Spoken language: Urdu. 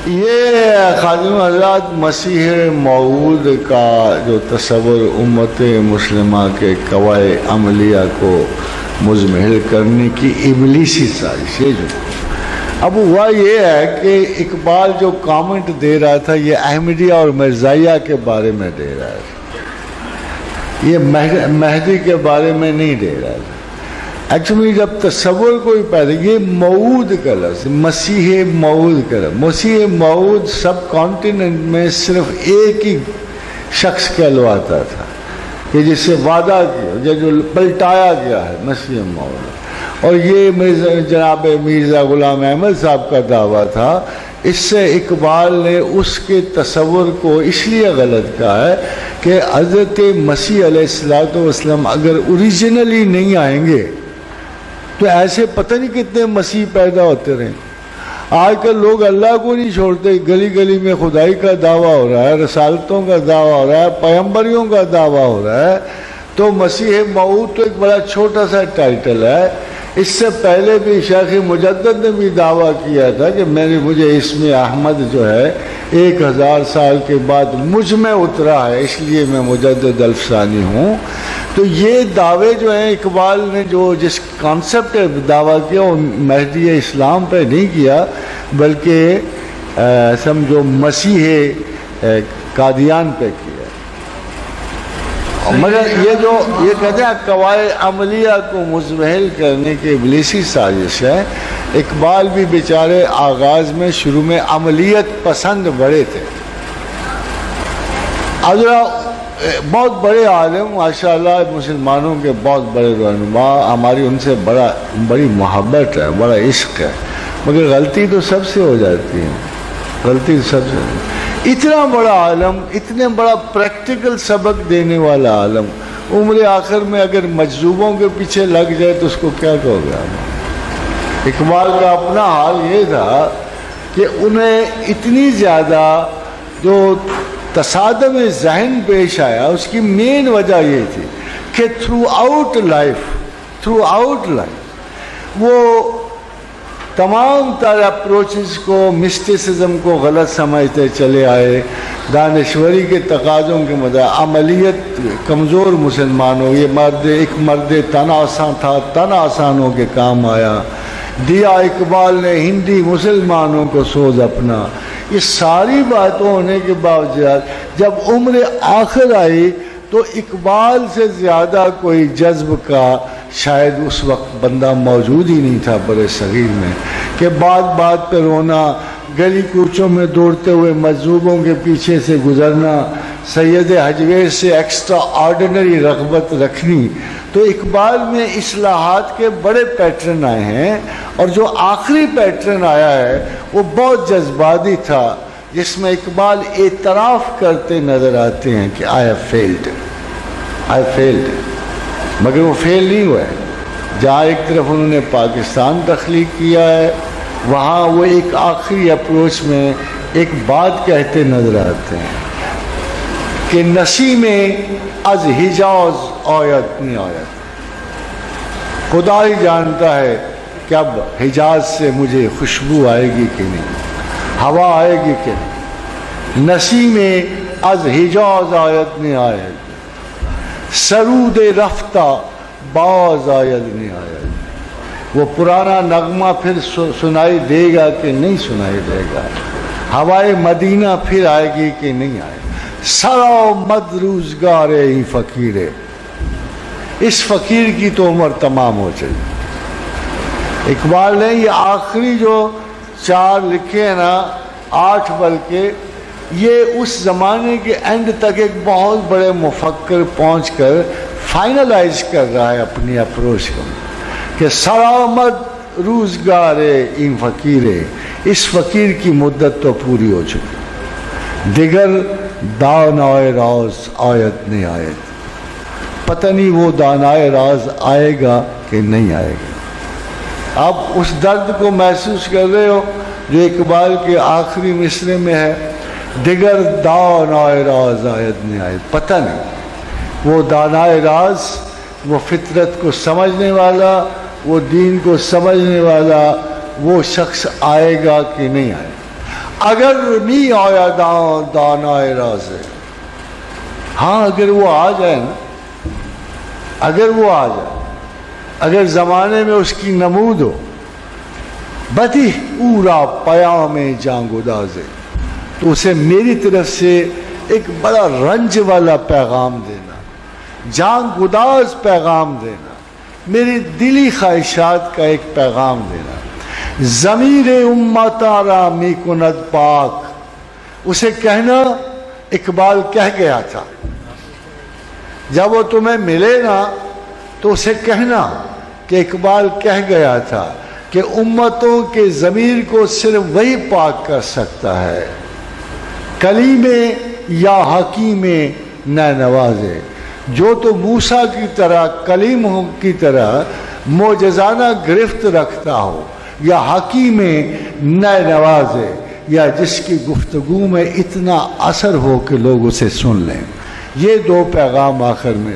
یہ خادم حضرات مسیح موعود کا جو تصور امت مسلمہ کے قواعد عملیہ کو مزمحل کرنے کی ابلیسی سازش ہے. جو اب ہوا یہ ہے کہ اقبال جو کامنٹ دے رہا تھا یہ احمدیہ اور مرزائیہ کے بارے میں دے رہا تھا، یہ مہدی کے بارے میں نہیں دے رہا تھا. ایکچولی جب تصور کوئی پیدا، یہ موعود کا لفظ، مسیح موعود کا لفظ، مسیح موعود سب کانٹیننٹ میں صرف ایک ہی شخص کہلواتا تھا کہ جس سے وعدہ کیا، جو پلٹایا گیا ہے مسیح موعود. اور یہ جناب مرزا غلام احمد صاحب کا دعویٰ تھا. اس سے اقبال نے اس کے تصور کو اس لیے غلط کہا ہے کہ حضرت مسیح علیہ السلام اگر اوریجنلی نہیں آئیں گے تو ایسے پتہ نہیں کتنے مسیح پیدا ہوتے رہے. آج کل لوگ اللہ کو نہیں چھوڑتے، گلی گلی میں خدائی کا دعویٰ ہو رہا ہے، رسالتوں کا دعویٰ ہو رہا ہے، پیغمبریوں کا دعویٰ ہو رہا ہے. تو مسیح موعود تو ایک بڑا چھوٹا سا ٹائٹل ہے. اس سے پہلے بھی شیخ مجدد نے بھی دعویٰ کیا تھا کہ مجھے اسم احمد جو ہے 1000 سال کے بعد مجھ میں اترا ہے، اس لیے میں مجدد الفسانی ہوں. تو یہ دعوے جو ہیں اقبال نے جس کانسیپٹ دعویٰ کیا وہ مہدی اسلام پہ نہیں کیا، بلکہ سمجھو مسیح قادیان پہ کیا. مگر یہ کہتے ہیں قواعد عملیہ کو مزمحل کرنے کی ابلیسی سازش ہے. اقبال بھی بیچارے آغاز میں شروع میں عملیت پسند بڑے تھے. بہت بڑے عالم ماشاءاللہ، مسلمانوں کے بہت بڑے رہنما، ہماری ان سے بڑی محبت ہے، بڑا عشق ہے. مگر غلطی تو سب سے ہو جاتی ہے، غلطی سب سے. اتنا بڑا عالم، اتنے بڑا پریکٹیکل سبق دینے والا عالم، عمر آخر میں اگر مجذوبوں کے پیچھے لگ جائے تو اس کو کیا کہو گے؟ اقبال کا اپنا حال یہ تھا کہ انہیں اتنی زیادہ جو تصادم ذہن پیش آیا، اس کی مین وجہ یہ تھی کہ تھرو آؤٹ لائف وہ تمام تر اپروچز کو، مسٹیسزم کو غلط سمجھتے چلے آئے. دانشوری کے تقاضوں کے مطابق عملیت کمزور مسلمانوں، یہ ایک مرد تن آسان تھا، تن آسانوں کے کام آیا. دیا اقبال نے ہندی مسلمانوں کو سوز اپنا. یہ ساری باتوں ہونے کے باوجود جب عمر آخر آئی تو اقبال سے زیادہ کوئی جذب کا شاید اس وقت بندہ موجود ہی نہیں تھا برے صغیر میں، کہ بات پہ رونا، گلی کوچوں میں دوڑتے ہوئے مجذوبوں کے پیچھے سے گزرنا، سید حجویر سے ایکسٹرا آرڈنری رغبت رکھنی. تو اقبال میں اصلاحات کے بڑے پیٹرن آئے ہیں، اور جو آخری پیٹرن آیا ہے وہ بہت جذباتی تھا، جس میں اقبال اعتراف کرتے نظر آتے ہیں کہ I have failed. مگر وہ فیل نہیں ہوا ہے. جہاں ایک طرف انہوں نے پاکستان تخلیق کیا ہے، وہاں وہ ایک آخری اپروچ میں ایک بات کہتے نظر آتے ہیں کہ نسیم از حجاز آیت نہیں آیت. خدا ہی جانتا ہے کہ اب حجاز سے مجھے خوشبو آئے گی کہ نہیں، ہوا آئے گی کہ نہیں. نسیم از حجاز آیت نہیں آیت، سرود رفتہ باز آید نہیں آید. وہ پرانا نغمہ پھر سنائی دے گا کہ نہیں سنائی دے گا، ہوائے مدینہ پھر آئے گی کہ نہیں آئے. سراؤ مد روزگار ہی فقیر، اس فقیر کی تو عمر تمام ہو چلی. اقبال نے یہ آخری جو 4 لکھے ہیں نا، 8 بلکہ، یہ اس زمانے کے اینڈ تک ایک بہت بڑے مفکر پہنچ کر فائنلائز کر رہا ہے اپنی اپروچ کو کہ سرآمد روزگار این فقیر، اس فقیر کی مدت تو پوری ہو چکی. دیگر دانائے راز آیت نہیں آیت، پتہ نہیں وہ دانائے راز آئے گا کہ نہیں آئے گا. آپ اس درد کو محسوس کر رہے ہو جو اقبال کے آخری مصرے میں ہے. دیگر دانائے راز آیت نہیں آیت، پتہ نہیں وہ دانائے راز، وہ فطرت کو سمجھنے والا، وہ دین کو سمجھنے والا وہ شخص آئے گا کہ نہیں آئے. اگر می آیا دانائے راز ہے. ہاں اگر وہ آ جائے نا، اگر وہ آ جائے، اگر زمانے میں اس کی نمود ہو، بدی پورا پیام جان گداز ہے، تو اسے میری طرف سے ایک بڑا رنج والا پیغام دینا، جان گداز پیغام دینا، میری دلی خواہشات کا ایک پیغام دینا. ضمیر امتا را می کند پاک، اسے کہنا اقبال کہہ گیا تھا. جب وہ تمہیں ملے نا تو اسے کہنا کہ اقبال کہہ گیا تھا کہ امتوں کے ضمیر کو صرف وہی پاک کر سکتا ہے، کلیم یا حکیم نہ نوازے. جو تو موسیٰ کی طرح، کلیم کی طرح معجزانہ گرفت رکھتا ہو، یا حکیم نہ نوازے، یا جس کی گفتگو میں اتنا اثر ہو کہ لوگ اسے سن لیں. یہ دو پیغام آخر میں